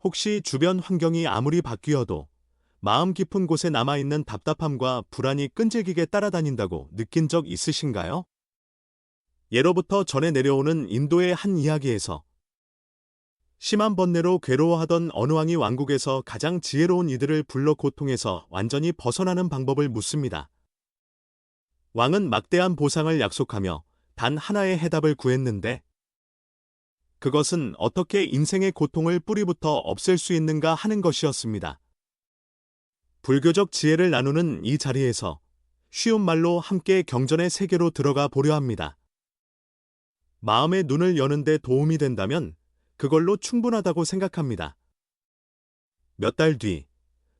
혹시 주변 환경이 아무리 바뀌어도 마음 깊은 곳에 남아있는 답답함과 불안이 끈질기게 따라다닌다고 느낀 적 있으신가요? 예로부터 전해 내려오는 인도의 한 이야기에서 심한 번뇌로 괴로워하던 어느 왕이 왕국에서 가장 지혜로운 이들을 불러 고통에서 완전히 벗어나는 방법을 묻습니다. 왕은 막대한 보상을 약속하며 단 하나의 해답을 구했는데 그것은 어떻게 인생의 고통을 뿌리부터 없앨 수 있는가 하는 것이었습니다. 불교적 지혜를 나누는 이 자리에서 쉬운 말로 함께 경전의 세계로 들어가 보려 합니다. 마음의 눈을 여는 데 도움이 된다면 그걸로 충분하다고 생각합니다. 몇 달 뒤,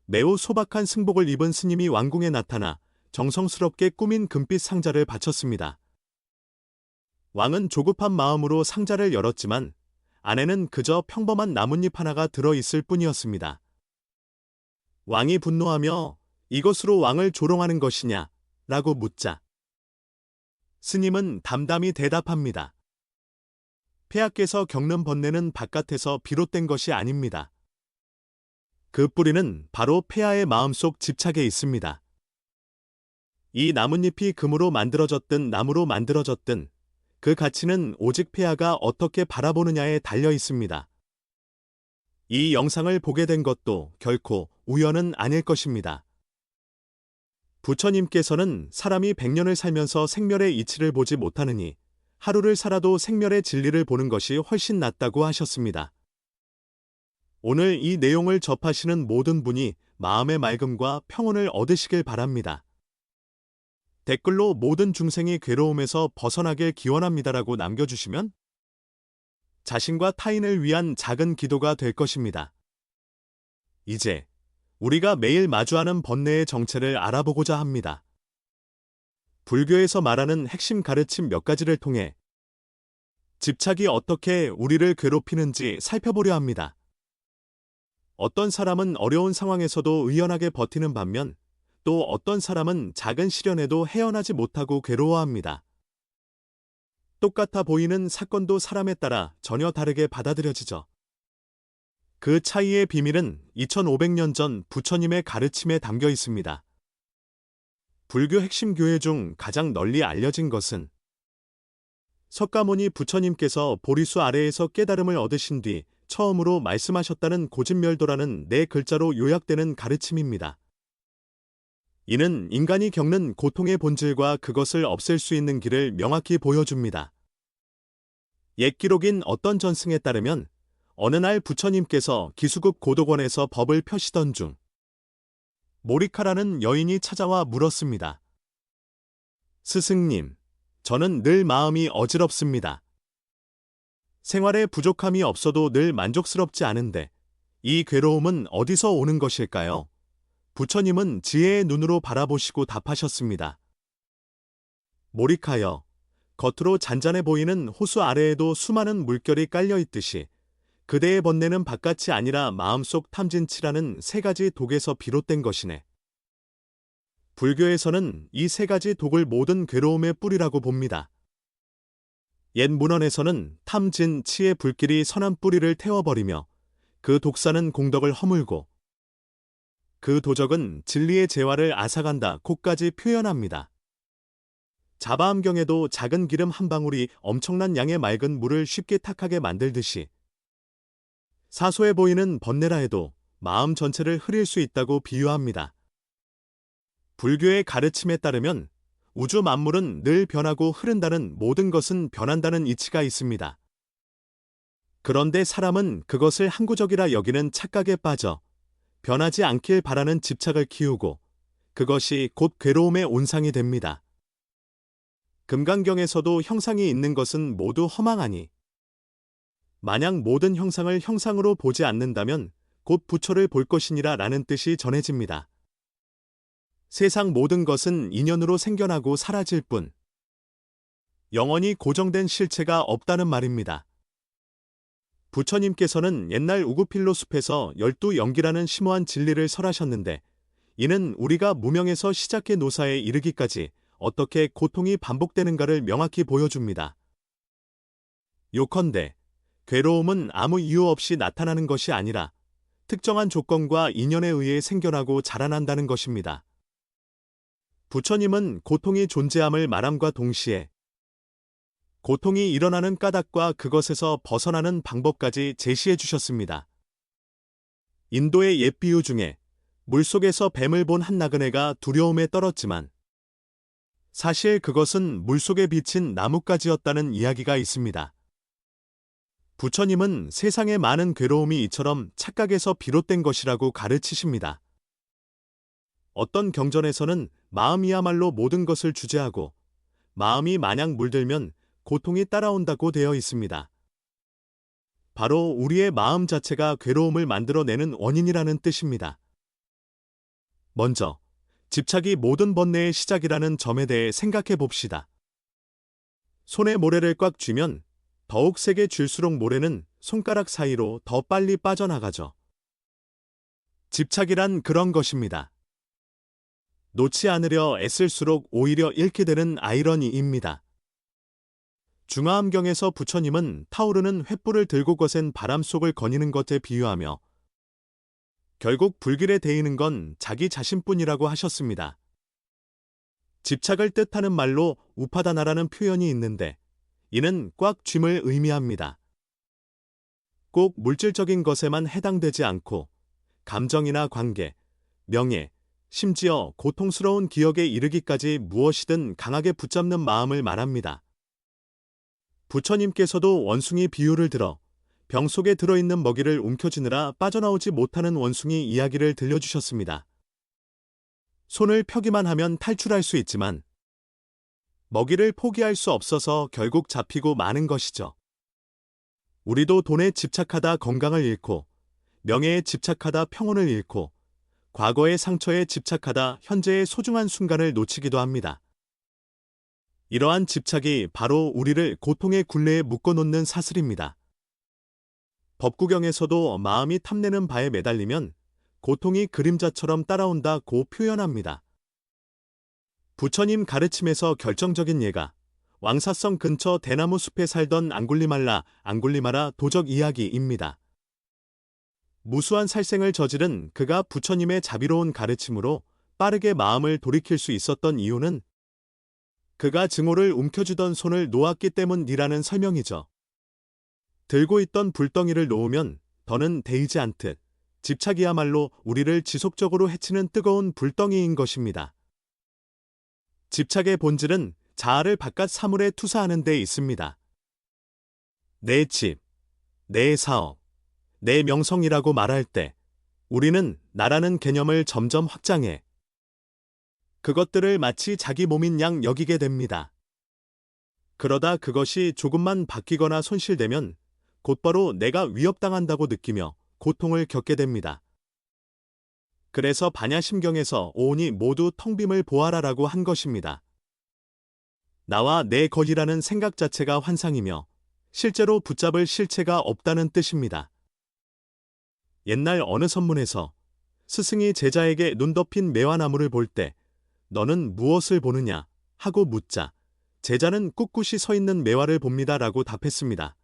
매우 소박한 승복을 입은 스님이 왕궁에 나타나 정성스럽게 꾸민 금빛 상자를 바쳤습니다. 왕은 조급한 마음으로 상자를 열었지만 안에는 그저 평범한 나뭇잎 하나가 들어있을 뿐이었습니다. 왕이 분노하며 이것으로 왕을 조롱하는 것이냐? 라고 묻자 스님은 담담히 대답합니다. 폐하께서 겪는 번뇌는 바깥에서 비롯된 것이 아닙니다. 그 뿌리는 바로 폐하의 마음속 집착에 있습니다. 이 나뭇잎이 금으로 만들어졌든 나무로 만들어졌든 그 가치는 오직 폐하가 어떻게 바라보느냐에 달려 있습니다. 이 영상을 보게 된 것도 결코 우연은 아닐 것입니다. 부처님께서는 사람이 100년을 살면서 생멸의 이치를 보지 못하느니 하루를 살아도 생멸의 진리를 보는 것이 훨씬 낫다고 하셨습니다. 오늘 이 내용을 접하시는 모든 분이 마음의 맑음과 평온을 얻으시길 바랍니다. 댓글로 모든 중생이 괴로움에서 벗어나길 기원합니다라고 남겨주시면 자신과 타인을 위한 작은 기도가 될 것입니다. 이제 우리가 매일 마주하는 번뇌의 정체를 알아보고자 합니다. 불교에서 말하는 핵심 가르침 몇 가지를 통해 집착이 어떻게 우리를 괴롭히는지 살펴보려 합니다. 어떤 사람은 어려운 상황에서도 의연하게 버티는 반면 또 어떤 사람은 작은 시련에도 헤어나지 못하고 괴로워합니다. 똑같아 보이는 사건도 사람에 따라 전혀 다르게 받아들여지죠. 그 차이의 비밀은 2500년 전 부처님의 가르침에 담겨 있습니다. 불교 핵심 교회 중 가장 널리 알려진 것은 석가모니 부처님께서 보리수 아래에서 깨달음을 얻으신 뒤 처음으로 말씀하셨다는 고진멸도라는 네 글자로 요약되는 가르침입니다. 이는 인간이 겪는 고통의 본질과 그것을 없앨 수 있는 길을 명확히 보여줍니다. 옛 기록인 어떤 전승에 따르면 어느 날 부처님께서 기수급 고도관에서 법을 펴시던 중 모리카라는 여인이 찾아와 물었습니다. 스승님, 저는 늘 마음이 어지럽습니다. 생활에 부족함이 없어도 늘 만족스럽지 않은데 이 괴로움은 어디서 오는 것일까요? 부처님은 지혜의 눈으로 바라보시고 답하셨습니다. 모리카여, 겉으로 잔잔해 보이는 호수 아래에도 수많은 물결이 깔려 있듯이 그대의 번뇌는 바깥이 아니라 마음속 탐진치라는 세 가지 독에서 비롯된 것이네. 불교에서는 이 세 가지 독을 모든 괴로움의 뿌리라고 봅니다. 옛 문헌에서는 탐진, 치의 불길이 선한 뿌리를 태워버리며 그 독사는 공덕을 허물고 그 도적은 진리의 재화를 앗아간다 고까지 표현합니다. 자바암경에도 작은 기름 한 방울이 엄청난 양의 맑은 물을 쉽게 탁하게 만들듯이 사소해 보이는 번뇌라 해도 마음 전체를 흐릴 수 있다고 비유합니다. 불교의 가르침에 따르면 우주 만물은 늘 변하고 흐른다는 모든 것은 변한다는 이치가 있습니다. 그런데 사람은 그것을 항구적이라 여기는 착각에 빠져 변하지 않길 바라는 집착을 키우고 그것이 곧 괴로움의 온상이 됩니다. 금강경에서도 형상이 있는 것은 모두 허망하니 만약 모든 형상을 형상으로 보지 않는다면 곧 부처를 볼 것이니라 라는 뜻이 전해집니다. 세상 모든 것은 인연으로 생겨나고 사라질 뿐 영원히 고정된 실체가 없다는 말입니다. 부처님께서는 옛날 우구필로 숲에서 12연기라는 심오한 진리를 설하셨는데 이는 우리가 무명에서 시작해 노사에 이르기까지 어떻게 고통이 반복되는가를 명확히 보여줍니다. 요컨대 괴로움은 아무 이유 없이 나타나는 것이 아니라 특정한 조건과 인연에 의해 생겨나고 자라난다는 것입니다. 부처님은 고통이 존재함을 말함과 동시에 고통이 일어나는 까닭과 그것에서 벗어나는 방법까지 제시해 주셨습니다. 인도의 옛 비유 중에 물속에서 뱀을 본 한 나그네가 두려움에 떨었지만 사실 그것은 물속에 비친 나뭇가지였다는 이야기가 있습니다. 부처님은 세상의 많은 괴로움이 이처럼 착각에서 비롯된 것이라고 가르치십니다. 어떤 경전에서는 마음이야말로 모든 것을 주재하고 마음이 마냥 물들면 고통이 따라온다고 되어 있습니다. 바로 우리의 마음 자체가 괴로움을 만들어내는 원인이라는 뜻입니다. 먼저, 집착이 모든 번뇌의 시작이라는 점에 대해 생각해 봅시다. 손에 모래를 꽉 쥐면 더욱 세게 쥘수록 모래는 손가락 사이로 더 빨리 빠져나가죠. 집착이란 그런 것입니다. 놓지 않으려 애쓸수록 오히려 잃게 되는 아이러니입니다. 중화암경에서 부처님은 타오르는 횃불을 들고 거센 바람 속을 거니는 것에 비유하며 결국 불길에 데이는 건 자기 자신뿐이라고 하셨습니다. 집착을 뜻하는 말로 우파다나라는 표현이 있는데 이는 꽉 쥘을 의미합니다. 꼭 물질적인 것에만 해당되지 않고 감정이나 관계, 명예, 심지어 고통스러운 기억에 이르기까지 무엇이든 강하게 붙잡는 마음을 말합니다. 부처님께서도 원숭이 비유를 들어 병 속에 들어있는 먹이를 움켜쥐느라 빠져나오지 못하는 원숭이 이야기를 들려주셨습니다. 손을 펴기만 하면 탈출할 수 있지만 먹이를 포기할 수 없어서 결국 잡히고 마는 것이죠. 우리도 돈에 집착하다 건강을 잃고 명예에 집착하다 평온을 잃고 과거의 상처에 집착하다 현재의 소중한 순간을 놓치기도 합니다. 이러한 집착이 바로 우리를 고통의 굴레에 묶어놓는 사슬입니다. 법구경에서도 마음이 탐내는 바에 매달리면 고통이 그림자처럼 따라온다고 표현합니다. 부처님 가르침에서 결정적인 예가 왕사성 근처 대나무 숲에 살던 앙굴리마라 도적 이야기입니다. 무수한 살생을 저지른 그가 부처님의 자비로운 가르침으로 빠르게 마음을 돌이킬 수 있었던 이유는 그가 증오를 움켜쥐던 손을 놓았기 때문이라는 설명이죠. 들고 있던 불덩이를 놓으면 더는 데이지 않듯 집착이야말로 우리를 지속적으로 해치는 뜨거운 불덩이인 것입니다. 집착의 본질은 자아를 바깥 사물에 투사하는 데 있습니다. 내 집, 내 사업, 내 명성이라고 말할 때 우리는 나라는 개념을 점점 확장해 그것들을 마치 자기 몸인 양 여기게 됩니다. 그러다 그것이 조금만 바뀌거나 손실되면 곧바로 내가 위협당한다고 느끼며 고통을 겪게 됩니다. 그래서 반야심경에서 오온이 모두 텅 빔을 보아라라고 한 것입니다. 나와 내 것이라는 생각 자체가 환상이며 실제로 붙잡을 실체가 없다는 뜻입니다. 옛날 어느 선문에서 스승이 제자에게 눈 덮인 매화나무를 볼 때 너는 무엇을 보느냐 하고 묻자 제자는 꿋꿋이 서 있는 매화를 봅니다라고 답했습니다.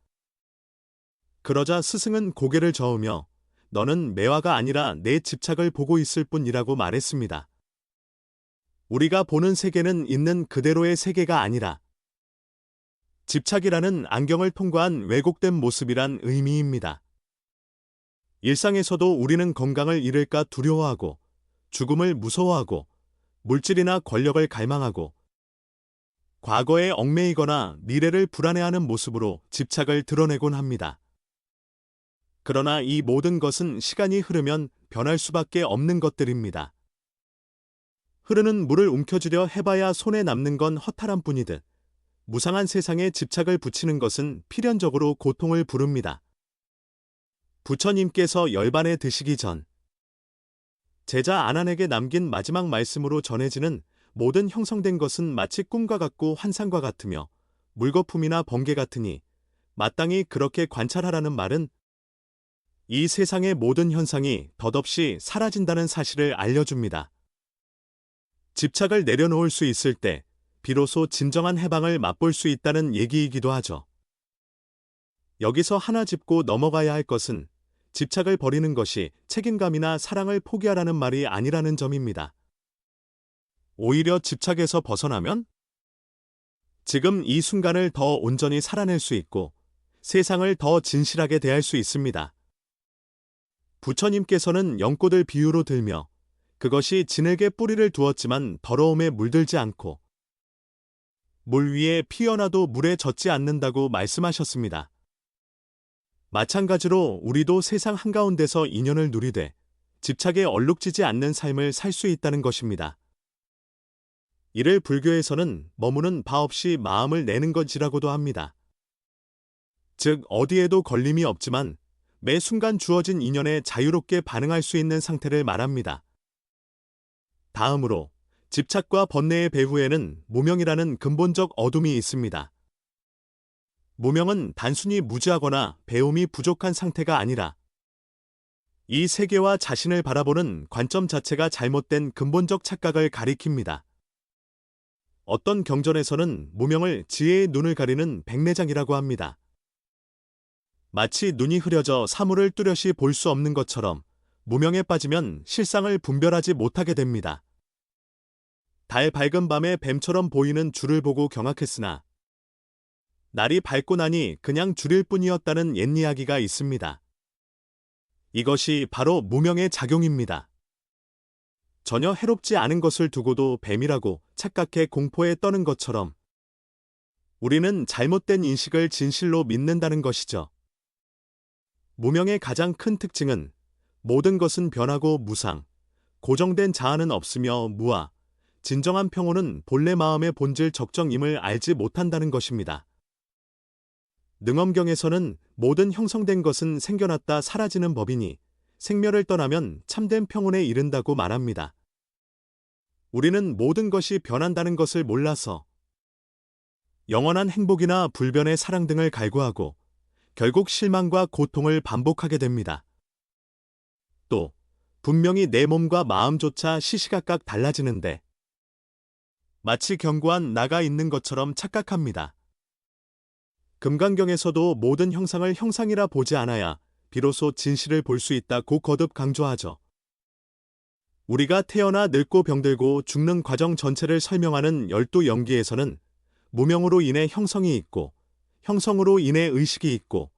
그러자 스승은 고개를 저으며 너는 매화가 아니라 내 집착을 보고 있을 뿐이라고 말했습니다. 우리가 보는 세계는 있는 그대로의 세계가 아니라 집착이라는 안경을 통과한 왜곡된 모습이란 의미입니다. 일상에서도 우리는 건강을 잃을까 두려워하고 죽음을 무서워하고 물질이나 권력을 갈망하고 과거에 얽매이거나 미래를 불안해하는 모습으로 집착을 드러내곤 합니다. 그러나 이 모든 것은 시간이 흐르면 변할 수밖에 없는 것들입니다. 흐르는 물을 움켜쥐려 해봐야 손에 남는 건 허탈한 뿐이듯 무상한 세상에 집착을 붙이는 것은 필연적으로 고통을 부릅니다. 부처님께서 열반에 드시기 전 제자 아난에게 남긴 마지막 말씀으로 전해지는 모든 형성된 것은 마치 꿈과 같고 환상과 같으며 물거품이나 번개 같으니 마땅히 그렇게 관찰하라는 말은 이 세상의 모든 현상이 덧없이 사라진다는 사실을 알려줍니다. 집착을 내려놓을 수 있을 때 비로소 진정한 해방을 맛볼 수 있다는 얘기이기도 하죠. 여기서 하나 짚고 넘어가야 할 것은 집착을 버리는 것이 책임감이나 사랑을 포기하라는 말이 아니라는 점입니다. 오히려 집착에서 벗어나면 지금 이 순간을 더 온전히 살아낼 수 있고 세상을 더 진실하게 대할 수 있습니다. 부처님께서는 연꽃을 비유로 들며 그것이 진흙에 뿌리를 두었지만 더러움에 물들지 않고 물 위에 피어나도 물에 젖지 않는다고 말씀하셨습니다. 마찬가지로 우리도 세상 한가운데서 인연을 누리되 집착에 얼룩지지 않는 삶을 살 수 있다는 것입니다. 이를 불교에서는 머무는 바 없이 마음을 내는 것이라고도 합니다. 즉 어디에도 걸림이 없지만 매 순간 주어진 인연에 자유롭게 반응할 수 있는 상태를 말합니다. 다음으로 집착과 번뇌의 배후에는 무명이라는 근본적 어둠이 있습니다. 무명은 단순히 무지하거나 배움이 부족한 상태가 아니라 이 세계와 자신을 바라보는 관점 자체가 잘못된 근본적 착각을 가리킵니다. 어떤 경전에서는 무명을 지혜의 눈을 가리는 백내장이라고 합니다. 마치 눈이 흐려져 사물을 뚜렷이 볼 수 없는 것처럼 무명에 빠지면 실상을 분별하지 못하게 됩니다. 달 밝은 밤에 뱀처럼 보이는 줄을 보고 경악했으나 날이 밝고 나니 그냥 줄일 뿐이었다는 옛 이야기가 있습니다. 이것이 바로 무명의 작용입니다. 전혀 해롭지 않은 것을 두고도 뱀이라고 착각해 공포에 떠는 것처럼 우리는 잘못된 인식을 진실로 믿는다는 것이죠. 무명의 가장 큰 특징은 모든 것은 변하고 무상, 고정된 자아는 없으며 무아, 진정한 평온은 본래 마음의 본질 적정임을 알지 못한다는 것입니다. 능엄경에서는 모든 형성된 것은 생겨났다 사라지는 법이니 생멸을 떠나면 참된 평온에 이른다고 말합니다. 우리는 모든 것이 변한다는 것을 몰라서 영원한 행복이나 불변의 사랑 등을 갈구하고 결국 실망과 고통을 반복하게 됩니다. 또 분명히 내 몸과 마음조차 시시각각 달라지는데 마치 견고한 나가 있는 것처럼 착각합니다. 금강경에서도 모든 형상을 형상이라 보지 않아야 비로소 진실을 볼 수 있다고 거듭 강조하죠. 우리가 태어나 늙고 병들고 죽는 과정 전체를 설명하는 12연기에서는 무명으로 인해 형성이 있고 형성으로 인해 의식이 있고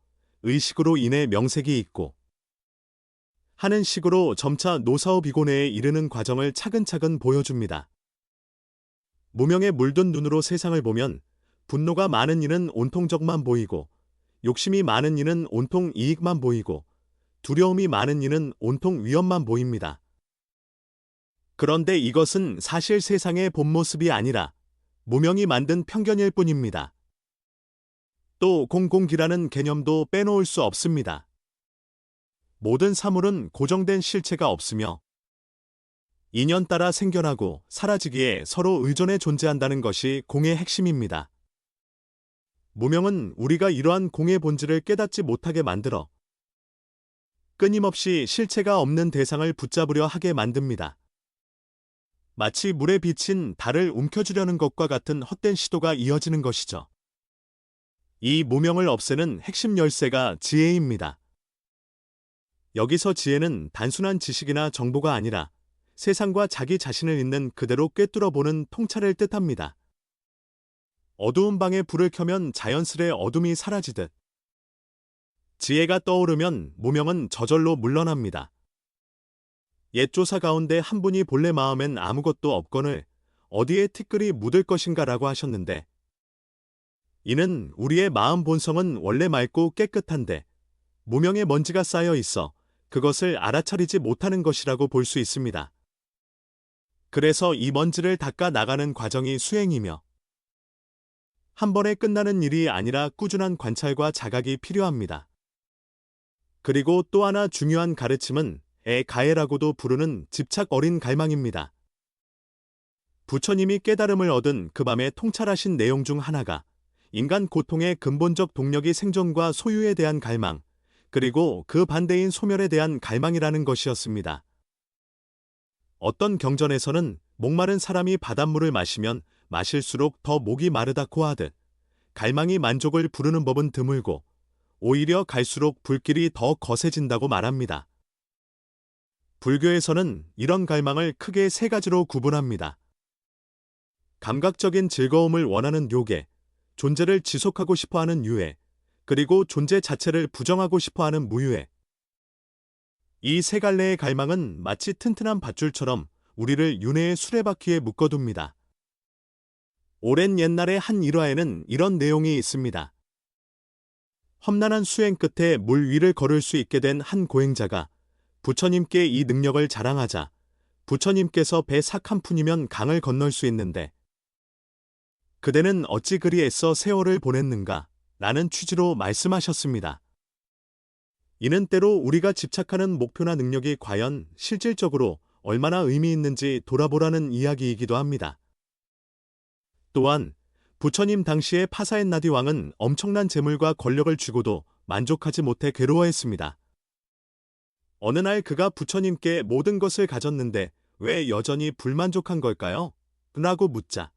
의식으로 인해 명색이 있고 하는 식으로 점차 노사오 비고네에 이르는 과정을 차근차근 보여줍니다. 무명에 물든 눈으로 세상을 보면 분노가 많은 이는 온통 적만 보이고 욕심이 많은 이는 온통 이익만 보이고 두려움이 많은 이는 온통 위험만 보입니다. 그런데 이것은 사실 세상의 본 모습이 아니라 무명이 만든 편견일 뿐입니다. 또 공공기라는 개념도 빼놓을 수 없습니다. 모든 사물은 고정된 실체가 없으며 인연 따라 생겨나고 사라지기에 서로 의존해 존재한다는 것이 공의 핵심입니다. 무명은 우리가 이러한 공의 본질을 깨닫지 못하게 만들어 끊임없이 실체가 없는 대상을 붙잡으려 하게 만듭니다. 마치 물에 비친 달을 움켜쥐려는 것과 같은 헛된 시도가 이어지는 것이죠. 이 무명을 없애는 핵심 열쇠가 지혜입니다. 여기서 지혜는 단순한 지식이나 정보가 아니라 세상과 자기 자신을 있는 그대로 꿰뚫어보는 통찰을 뜻합니다. 어두운 방에 불을 켜면 자연스레 어둠이 사라지듯 지혜가 떠오르면 무명은 저절로 물러납니다. 옛 조사 가운데 한 분이 본래 마음엔 아무것도 없거늘 어디에 티끌이 묻을 것인가라고 하셨는데 이는 우리의 마음 본성은 원래 맑고 깨끗한데 무명의 먼지가 쌓여 있어 그것을 알아차리지 못하는 것이라고 볼 수 있습니다. 그래서 이 먼지를 닦아 나가는 과정이 수행이며 한 번에 끝나는 일이 아니라 꾸준한 관찰과 자각이 필요합니다. 그리고 또 하나 중요한 가르침은 가해라고도 부르는 집착 어린 갈망입니다. 부처님이 깨달음을 얻은 그 밤에 통찰하신 내용 중 하나가 인간 고통의 근본적 동력이 생존과 소유에 대한 갈망, 그리고 그 반대인 소멸에 대한 갈망이라는 것이었습니다. 어떤 경전에서는 목마른 사람이 바닷물을 마시면 마실수록 더 목이 마르다고 하듯 갈망이 만족을 부르는 법은 드물고 오히려 갈수록 불길이 더 거세진다고 말합니다. 불교에서는 이런 갈망을 크게 세 가지로 구분합니다. 감각적인 즐거움을 원하는 요괴, 존재를 지속하고 싶어하는 유해, 그리고 존재 자체를 부정하고 싶어하는 무유해. 이 세 갈래의 갈망은 마치 튼튼한 밧줄처럼 우리를 윤회의 수레바퀴에 묶어둡니다. 오랜 옛날의 한 일화에는 이런 내용이 있습니다. 험난한 수행 끝에 물 위를 걸을 수 있게 된 한 고행자가 부처님께 이 능력을 자랑하자 부처님께서 배 삭 한 푼이면 강을 건널 수 있는데 그대는 어찌 그리 애써 세월을 보냈는가? 라는 취지로 말씀하셨습니다. 이는 때로 우리가 집착하는 목표나 능력이 과연 실질적으로 얼마나 의미 있는지 돌아보라는 이야기이기도 합니다. 또한 부처님 당시의 파사엔나디 왕은 엄청난 재물과 권력을 쥐고도 만족하지 못해 괴로워했습니다. 어느 날 그가 부처님께 모든 것을 가졌는데 왜 여전히 불만족한 걸까요? 라고 묻자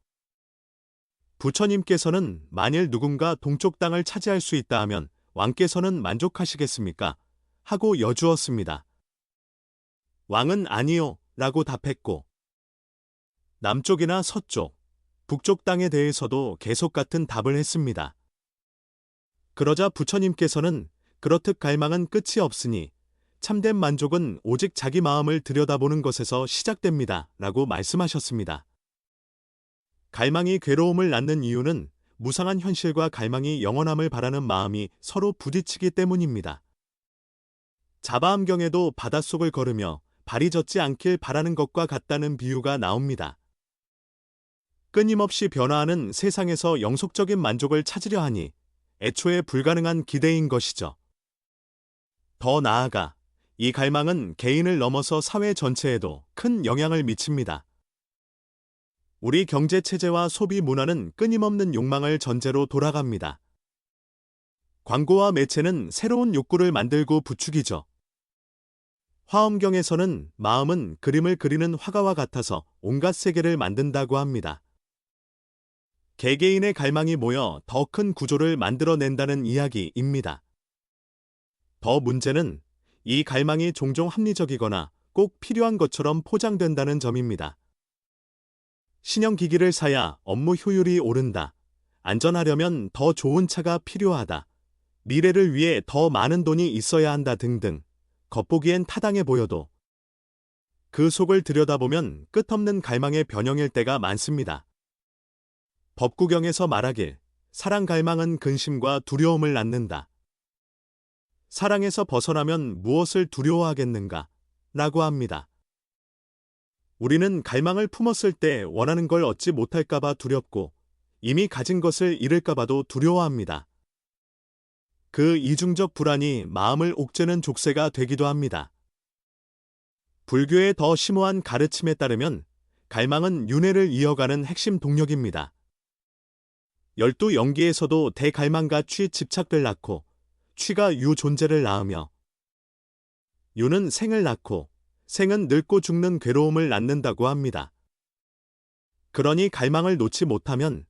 부처님께서는 만일 누군가 동쪽 땅을 차지할 수 있다 하면 왕께서는 만족하시겠습니까? 하고 여주었습니다. 왕은 아니요 라고 답했고 남쪽이나 서쪽, 북쪽 땅에 대해서도 계속 같은 답을 했습니다. 그러자 부처님께서는 그렇듯 갈망은 끝이 없으니 참된 만족은 오직 자기 마음을 들여다보는 것에서 시작됩니다. 라고 말씀하셨습니다. 갈망이 괴로움을 낳는 이유는 무상한 현실과 갈망이 영원함을 바라는 마음이 서로 부딪히기 때문입니다. 자바암경에도 바닷속을 걸으며 발이 젖지 않길 바라는 것과 같다는 비유가 나옵니다. 끊임없이 변화하는 세상에서 영속적인 만족을 찾으려 하니 애초에 불가능한 기대인 것이죠. 더 나아가 이 갈망은 개인을 넘어서 사회 전체에도 큰 영향을 미칩니다. 우리 경제체제와 소비 문화는 끊임없는 욕망을 전제로 돌아갑니다. 광고와 매체는 새로운 욕구를 만들고 부추기죠. 화엄경에서는 마음은 그림을 그리는 화가와 같아서 온갖 세계를 만든다고 합니다. 개개인의 갈망이 모여 더 큰 구조를 만들어낸다는 이야기입니다. 더 문제는 이 갈망이 종종 합리적이거나 꼭 필요한 것처럼 포장된다는 점입니다. 신형기기를 사야 업무 효율이 오른다. 안전하려면 더 좋은 차가 필요하다. 미래를 위해 더 많은 돈이 있어야 한다 등등 겉보기엔 타당해 보여도 그 속을 들여다보면 끝없는 갈망의 변형일 때가 많습니다. 법구경에서 말하길 사랑 갈망은 근심과 두려움을 낳는다. 사랑에서 벗어나면 무엇을 두려워하겠는가? 라고 합니다. 우리는 갈망을 품었을 때 원하는 걸 얻지 못할까봐 두렵고 이미 가진 것을 잃을까봐도 두려워합니다. 그 이중적 불안이 마음을 옥죄는 족쇄가 되기도 합니다. 불교의 더 심오한 가르침에 따르면 갈망은 윤회를 이어가는 핵심 동력입니다. 12영기에서도 대갈망과 취 집착을 낳고 취가 유 존재를 낳으며 유는 생을 낳고 생은 늙고 죽는 괴로움을 낳는다고 합니다. 그러니 갈망을 놓지 못하면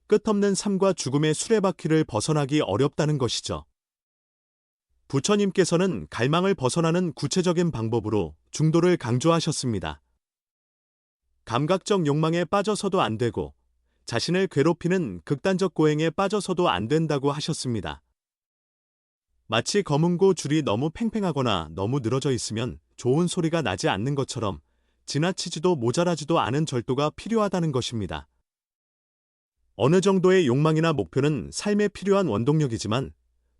끝없는 삶과 죽음의 수레바퀴를 벗어나기 어렵다는 것이죠. 부처님께서는 갈망을 벗어나는 구체적인 방법으로 중도를 강조하셨습니다. 감각적 욕망에 빠져서도 안 되고 자신을 괴롭히는 극단적 고행에 빠져서도 안 된다고 하셨습니다. 마치 검은고 줄이 너무 팽팽하거나 너무 늘어져 있으면 좋은 소리가 나지 않는 것처럼 지나치지도 모자라지도 않은 절도가 필요하다는 것입니다. 어느 정도의 욕망이나 목표는 삶에 필요한 원동력이지만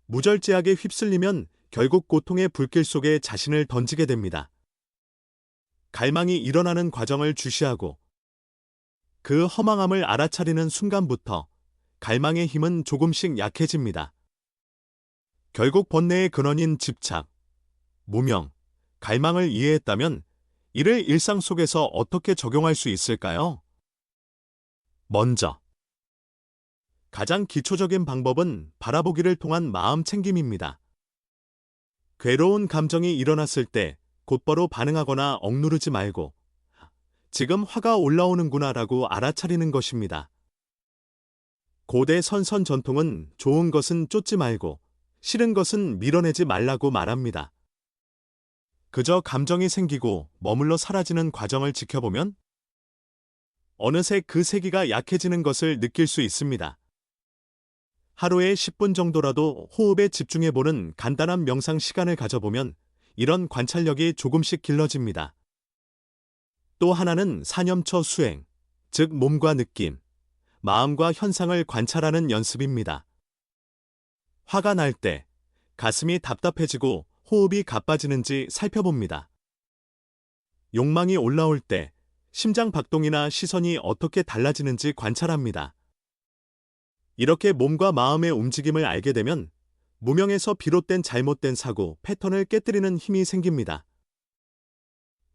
무절제하게 휩쓸리면 결국 고통의 불길 속에 자신을 던지게 됩니다. 갈망이 일어나는 과정을 주시하고 그 허망함을 알아차리는 순간부터 갈망의 힘은 조금씩 약해집니다. 결국 번뇌의 근원인 집착, 무명, 갈망을 이해했다면 이를 일상 속에서 어떻게 적용할 수 있을까요? 먼저, 가장 기초적인 방법은 바라보기를 통한 마음 챙김입니다. 괴로운 감정이 일어났을 때 곧바로 반응하거나 억누르지 말고 지금 화가 올라오는구나 라고 알아차리는 것입니다. 고대 선선 전통은 좋은 것은 쫓지 말고 싫은 것은 밀어내지 말라고 말합니다. 그저 감정이 생기고 머물러 사라지는 과정을 지켜보면 어느새 그 세기가 약해지는 것을 느낄 수 있습니다. 하루에 10분 정도라도 호흡에 집중해보는 간단한 명상 시간을 가져보면 이런 관찰력이 조금씩 길러집니다. 또 하나는 사념처 수행, 즉 몸과 느낌, 마음과 현상을 관찰하는 연습입니다. 화가 날 때 가슴이 답답해지고 호흡이 가빠지는지 살펴봅니다. 욕망이 올라올 때 심장 박동이나 시선이 어떻게 달라지는지 관찰합니다. 이렇게 몸과 마음의 움직임을 알게 되면 무명에서 비롯된 잘못된 사고, 패턴을 깨뜨리는 힘이 생깁니다.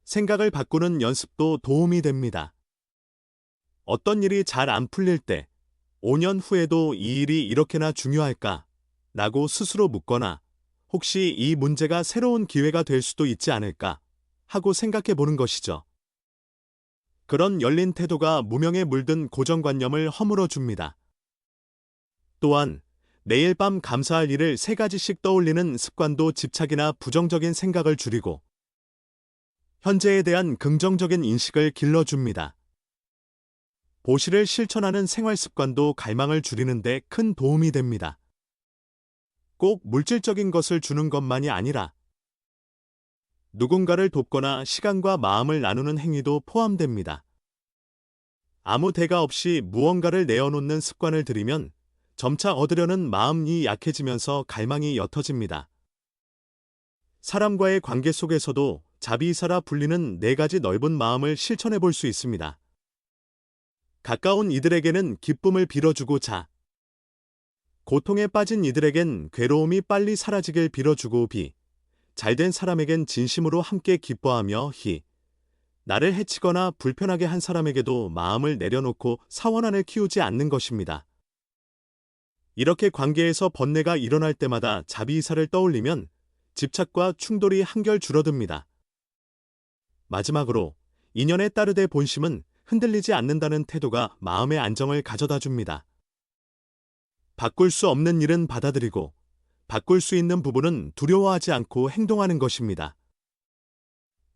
생각을 바꾸는 연습도 도움이 됩니다. 어떤 일이 잘 안 풀릴 때 5년 후에도 이 일이 이렇게나 중요할까? 라고 스스로 묻거나 혹시 이 문제가 새로운 기회가 될 수도 있지 않을까? 하고 생각해 보는 것이죠. 그런 열린 태도가 무명에 물든 고정관념을 허물어 줍니다. 또한 매일 밤 감사할 일을 3가지씩 떠올리는 습관도 집착이나 부정적인 생각을 줄이고 현재에 대한 긍정적인 인식을 길러줍니다. 보시를 실천하는 생활 습관도 갈망을 줄이는 데 큰 도움이 됩니다. 꼭 물질적인 것을 주는 것만이 아니라 누군가를 돕거나 시간과 마음을 나누는 행위도 포함됩니다. 아무 대가 없이 무언가를 내어놓는 습관을 들이면 점차 얻으려는 마음이 약해지면서 갈망이 옅어집니다. 사람과의 관계 속에서도 자비이사라 불리는 4가지 넓은 마음을 실천해 볼 수 있습니다. 가까운 이들에게는 기쁨을 빌어주고자, 고통에 빠진 이들에겐 괴로움이 빨리 사라지길 빌어주고 비, 잘된 사람에겐 진심으로 함께 기뻐하며 히, 나를 해치거나 불편하게 한 사람에게도 마음을 내려놓고 사원한을 키우지 않는 것입니다. 이렇게 관계에서 번뇌가 일어날 때마다 자비이사를 떠올리면 집착과 충돌이 한결 줄어듭니다. 마지막으로 인연에 따르되 본심은 흔들리지 않는다는 태도가 마음의 안정을 가져다 줍니다. 바꿀 수 없는 일은 받아들이고 바꿀 수 있는 부분은 두려워하지 않고 행동하는 것입니다.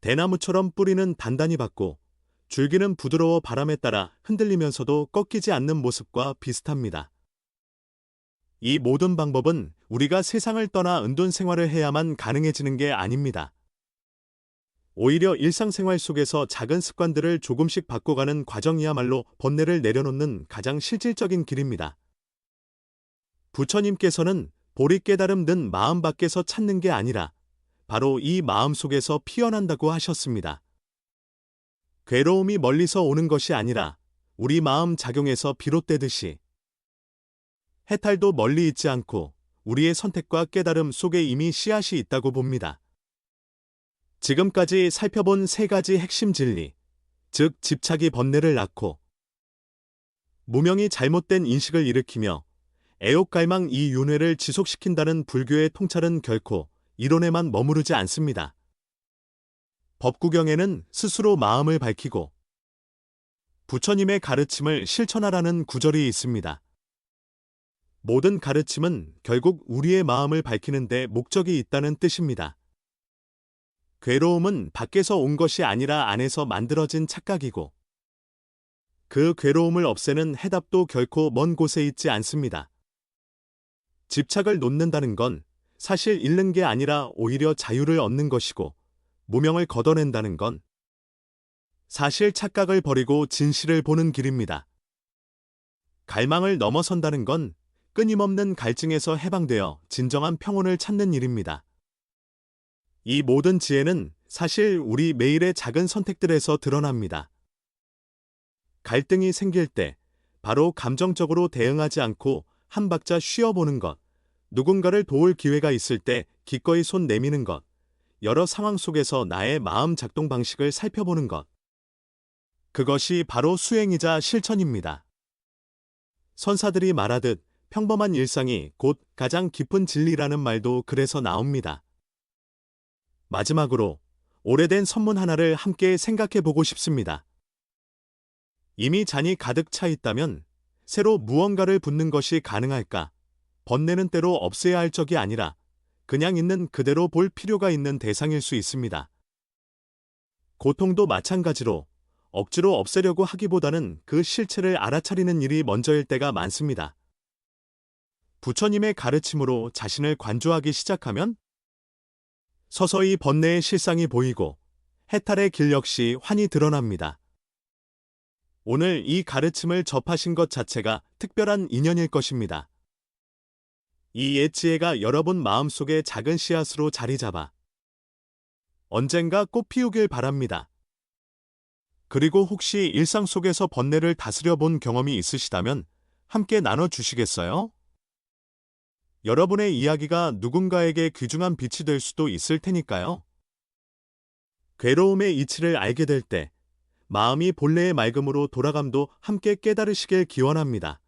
대나무처럼 뿌리는 단단히 받고 줄기는 부드러워 바람에 따라 흔들리면서도 꺾이지 않는 모습과 비슷합니다. 이 모든 방법은 우리가 세상을 떠나 은둔 생활을 해야만 가능해지는 게 아닙니다. 오히려 일상생활 속에서 작은 습관들을 조금씩 바꿔가는 과정이야말로 번뇌를 내려놓는 가장 실질적인 길입니다. 부처님께서는 보리 깨달음 마음 밖에서 찾는 게 아니라 바로 이 마음 속에서 피어난다고 하셨습니다. 괴로움이 멀리서 오는 것이 아니라 우리 마음 작용에서 비롯되듯이 해탈도 멀리 있지 않고 우리의 선택과 깨달음 속에 이미 씨앗이 있다고 봅니다. 지금까지 살펴본 3가지 핵심 진리, 즉 집착이 번뇌를 낳고 무명이 잘못된 인식을 일으키며 애욕갈망 이 윤회를 지속시킨다는 불교의 통찰은 결코 이론에만 머무르지 않습니다. 법구경에는 스스로 마음을 밝히고 부처님의 가르침을 실천하라는 구절이 있습니다. 모든 가르침은 결국 우리의 마음을 밝히는 데 목적이 있다는 뜻입니다. 괴로움은 밖에서 온 것이 아니라 안에서 만들어진 착각이고 그 괴로움을 없애는 해답도 결코 먼 곳에 있지 않습니다. 집착을 놓는다는 건 사실 잃는 게 아니라 오히려 자유를 얻는 것이고 무명을 걷어낸다는 건 사실 착각을 버리고 진실을 보는 길입니다. 갈망을 넘어선다는 건 끊임없는 갈증에서 해방되어 진정한 평온을 찾는 일입니다. 이 모든 지혜는 사실 우리 매일의 작은 선택들에서 드러납니다. 갈등이 생길 때 바로 감정적으로 대응하지 않고 한 박자 쉬어보는 것, 누군가를 도울 기회가 있을 때 기꺼이 손 내미는 것, 여러 상황 속에서 나의 마음 작동 방식을 살펴보는 것. 그것이 바로 수행이자 실천입니다. 선사들이 말하듯 평범한 일상이 곧 가장 깊은 진리라는 말도 그래서 나옵니다. 마지막으로 오래된 선문 하나를 함께 생각해 보고 싶습니다. 이미 잔이 가득 차 있다면 새로 무언가를 붓는 것이 가능할까? 번뇌는 때로 없애야 할 적이 아니라 그냥 있는 그대로 볼 필요가 있는 대상일 수 있습니다. 고통도 마찬가지로 억지로 없애려고 하기보다는 그 실체를 알아차리는 일이 먼저일 때가 많습니다. 부처님의 가르침으로 자신을 관조하기 시작하면 서서히 번뇌의 실상이 보이고 해탈의 길 역시 환히 드러납니다. 오늘 이 가르침을 접하신 것 자체가 특별한 인연일 것입니다. 이 옛 지혜가 여러분 마음속에 작은 씨앗으로 자리 잡아 언젠가 꽃 피우길 바랍니다. 그리고 혹시 일상 속에서 번뇌를 다스려 본 경험이 있으시다면 함께 나눠주시겠어요? 여러분의 이야기가 누군가에게 귀중한 빛이 될 수도 있을 테니까요. 괴로움의 이치를 알게 될 때 마음이 본래의 맑음으로 돌아감도 함께 깨달으시길 기원합니다.